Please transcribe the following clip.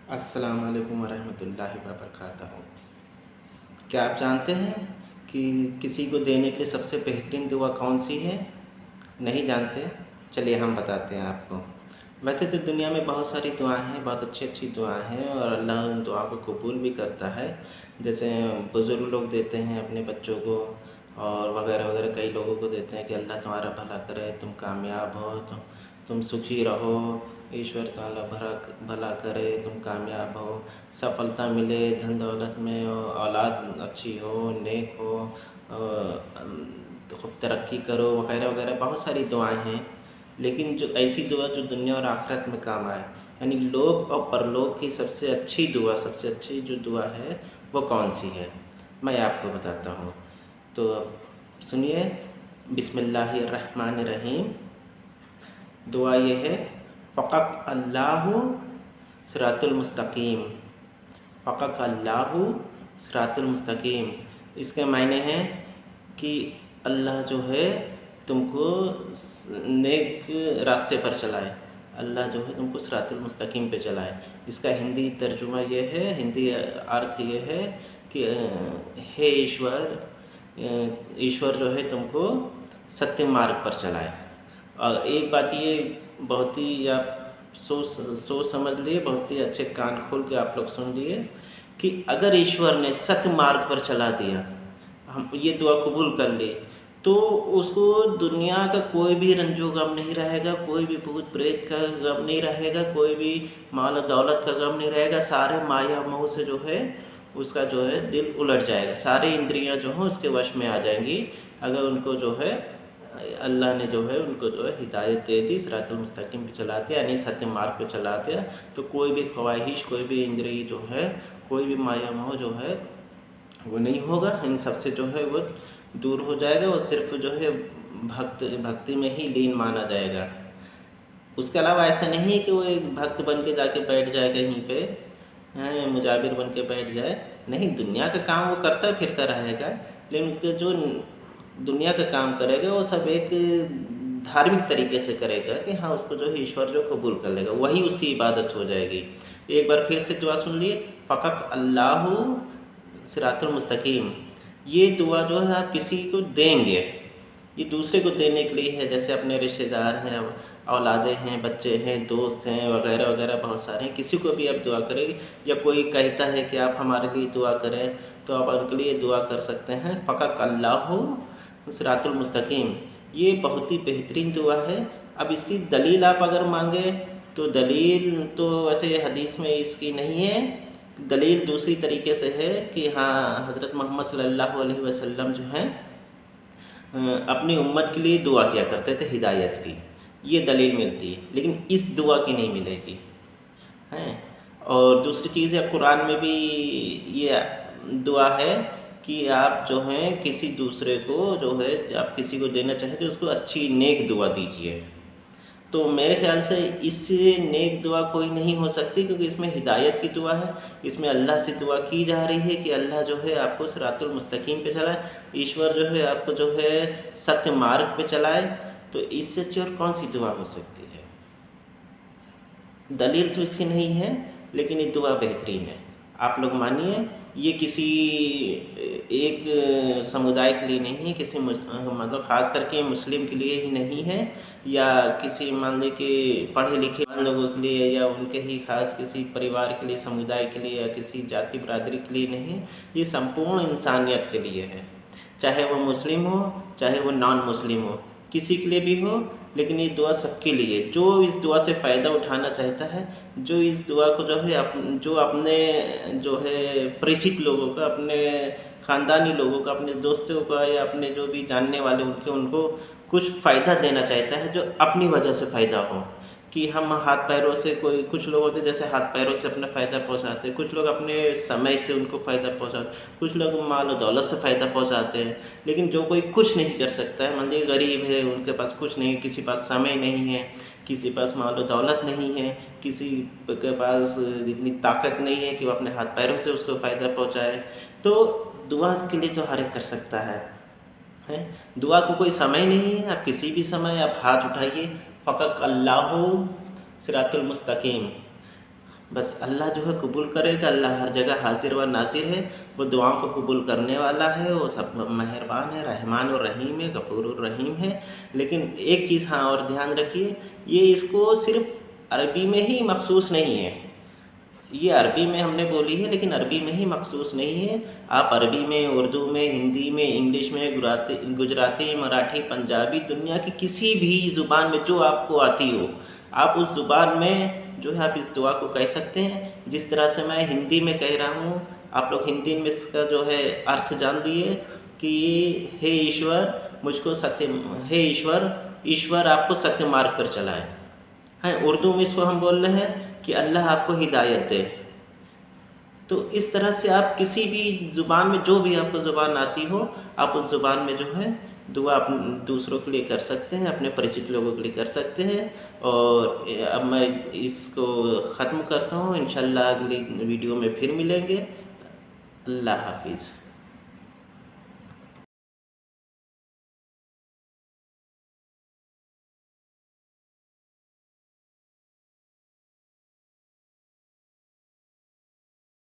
अस्सलाम वालेकुम वरहमतुल्लाहि वबरकातुहू। क्या आप जानते हैं कि किसी को देने के लिए सबसे बेहतरीन दुआ कौन सी है? नहीं जानते? चलिए हम बताते हैं आपको। वैसे तो दुनिया में बहुत सारी दुआएँ हैं, बहुत अच्छी-अच्छी दुआएँ हैं और अल्लाह उन दुआओं को कबूल भी करता है। जैसे बुज़ुर्ग लोग देते हैं अपने बच्चों को और वगैरह-वगैरह कई लोगों को देते हैं कि अल्लाह तुम्हारा भला करे, तुम कामयाब हो, तुम सुखी रहो, ईश्वर ताला भला करे, तुम कामयाब हो, सफलता मिले, धन दौलत में औलाद अच्छी हो, नेक हो, तो खूब तरक्की करो वगैरह-वगैरह बहुत सारी दुआएँ हैं। लेकिन जो ऐसी दुआ जो दुनिया और आखिरत में काम आए, यानी लोक और परलोक की सबसे अच्छी दुआ, सबसे अच्छी जो दुआ है, वो कौन-सी है? मैं आपको बताता हूँ। तो सुनिए, बिस्मिल्लाहिर्रहमानिर्रहीम। दुआ ये है, फ़क़त अल्लाहु सिरातुल मुस्तकीम, फ़क़त अल्लाहु सिरातुल मुस्तकीम। इसके मायने हैं कि अल्लाह जो है तुमको नेक रास्ते पर चलाए, अल्लाह जो है तुमको सिरातुल मुस्तकीम पे चलाए। इसका हिंदी तर्जुमा ये है, हिंदी अर्थ ये है कि हे ईश्वर, ईश्वर जो है तुमको सत्य मार्ग पर चलाए। और एक बात ये बहुत ही आप सोच समझ लिए, बहुत ही अच्छे कान खोल के आप लोग सुन लिए कि अगर ईश्वर ने सत्य मार्ग पर चला दिया, हम ये दुआ कबूल कर ली, तो उसको दुनिया का कोई भी रंजो गम नहीं रहेगा, कोई भी भूत प्रेत का गम नहीं रहेगा, कोई भी माल दौलत का गम नहीं रहेगा। सारे माया मोह से जो है उसका जो है दिल उलट जाएगा, सारी इंद्रियां जो हैं उसके वश में आ जाएंगी। अगर उनको जो है अल्लाह ने जो है उनको जो है हिदायत दे दी, सिरातुल मुस्तकीम पे चला दिया, यानी सत्य मार्ग पे चला दिया, तो कोई भी ख्वाहिश, कोई भी इंद्रिय जो है, कोई भी माया मोह जो है वो नहीं होगा। इन सब से जो है वो दूर हो जाएगा, वो सिर्फ जो है भक्ति में ही लीन माना जाएगा। उसके अलावा ऐसा नहीं है कि वो एक भक्त बन के जाके बैठ जाए कहीं पे, हैं, मुजाबिर बन के बैठ जाए। नहीं, दुनिया का काम वो करता फिरता रहेगा, लेकिन उनके जो दुनिया का काम करेगा वो सब एक धार्मिक तरीके से करेगा कि हाँ, उसको जो है ईश्वर जो कबूल कर लेगा, वही उसकी इबादत हो जाएगी। एक बार फिर से दुआ सुन लिए, फ़क़त अल्लाहु सिरातुल मुस्तकीम। ये दुआ जो है आप किसी को देंगे, ये दूसरे को देने के लिए है, जैसे अपने रिश्तेदार हैं, औलादे हैं, बच्चे हैं, दोस्त हैं वगैरह-वगैरह बहुत सारे हैं, किसी को भी आप दुआ करें। या कोई कहता है कि आप हमारे लिए दुआ करें, तो आप उनके लिए दुआ कर सकते हैं। फ़क़त अल्लाहु सिरातुल मुस्तकीम, ये बहुत ही बेहतरीन दुआ है। अब इसकी दलील आप अगर माँगे तो दलील तो वैसे हदीस में इसकी नहीं है। दलील दूसरी तरीके से है कि हाँ, हज़रत मोहम्मद सल्लल्लाहु अलैहि वसल्लम जो हैं अपनी उम्मत के लिए दुआ किया करते थे हिदायत की, ये दलील मिलती है, लेकिन इस दुआ की नहीं मिलेगी, हैं। और दूसरी चीज़ है, कुरान में भी ये दुआ है कि आप जो हैं किसी दूसरे को जो है, आप किसी को देना चाहें तो उसको अच्छी नेक दुआ दीजिए। तो मेरे ख़्याल से इससे नेक दुआ कोई नहीं हो सकती, क्योंकि इसमें हिदायत की दुआ है, इसमें अल्लाह से दुआ की जा रही है कि अल्लाह जो है आपको सिरातुल मुस्तकीम पे चलाए, ईश्वर जो है आपको जो है सत्य मार्ग पे चलाए। तो इससे अच्छी और कौन-सी दुआ हो सकती है? दलील तो इसकी नहीं है, लेकिन ये दुआ बेहतरीन है। आप लोग मानिए, ये किसी एक समुदाय के लिए नहीं है, किसी मतलब ख़ास करके मुस्लिम के लिए ही नहीं है, या किसी मान लें कि पढ़े-लिखे लोगों के लिए, या उनके ही ख़ास किसी परिवार के लिए, समुदाय के लिए, या किसी जाति बिरादरी के लिए नहीं है, ये संपूर्ण इंसानियत के लिए है। चाहे वो मुस्लिम हो, चाहे वो नॉन मुस्लिम हो, किसी के लिए भी हो, लेकिन ये दुआ सबके लिए। जो इस दुआ से फ़ायदा उठाना चाहता है, जो इस दुआ को जो है जो अपने जो है परिचित लोगों का, अपने ख़ानदानी लोगों का, अपने दोस्तों का, या अपने जो भी जानने वाले उनको कुछ फ़ायदा देना चाहता है, जो अपनी वजह से फ़ायदा हो। कि हम हाथ पैरों से, कोई कुछ लोग होते हैं जैसे हाथ पैरों से अपना फ़ायदा पहुँचाते हैं, कुछ लोग अपने समय से उनको फ़ायदा पहुँचाते, कुछ लोग माल और दौलत से फ़ायदा पहुँचाते हैं। लेकिन जो कोई कुछ नहीं कर सकता है, मान लीजिए गरीब है, उनके पास कुछ नहीं, किसी के पास समय नहीं है, किसी के पास माल और दौलत नहीं है, किसी के पास इतनी ताकत नहीं है कि वो अपने हाथ पैरों से उसको फ़ायदा पहुँचाए, तो दुआ के लिए तो हर एक कर सकता है। दुआ को कोई समय नहीं है, आप किसी भी समय आप हाथ उठाइए, फ़क़त अल्लाहु सिरातुल मुस्तकीम, बस अल्लाह जो है कबूल करेगा। अल्लाह हर जगह हाजिर व नाजिर है, वो दुआओं को कबूल करने वाला है, वो सब मेहरबान है, रहमान और रहीम है, गफूर और रहीम है। लेकिन एक चीज़ हाँ और ध्यान रखिए, ये इसको सिर्फ अरबी में ही मखसूस नहीं है। ये अरबी में हमने बोली है लेकिन अरबी में ही मखसूस नहीं है। आप अरबी में, उर्दू में, हिंदी में, इंग्लिश में, गुजराती, मराठी, पंजाबी, दुनिया की किसी भी ज़ुबान में जो आपको आती हो, आप उस ज़ुबान में जो है आप इस दुआ को कह सकते हैं। जिस तरह से मैं हिंदी में कह रहा हूँ, आप लोग हिंदी में इसका जो है अर्थ जान लिए कि हे ईश्वर मुझको सत्य, हे ईश्वर, ईश्वर आपको सत्य मार्ग पर चलाए। हैं, उर्दू में इसको हम बोल रहे हैं कि अल्लाह आपको हिदायत दे। तो इस तरह से आप किसी भी ज़ुबान में, जो भी आपको ज़ुबान आती हो, आप उस ज़ुबान में जो है दुआ आप दूसरों के लिए कर सकते हैं, अपने परिचित लोगों के लिए कर सकते हैं। और अब मैं इसको ख़त्म करता हूँ। इंशाल्लाह अगली वीडियो में फिर मिलेंगे। अल्लाह हाफिज़।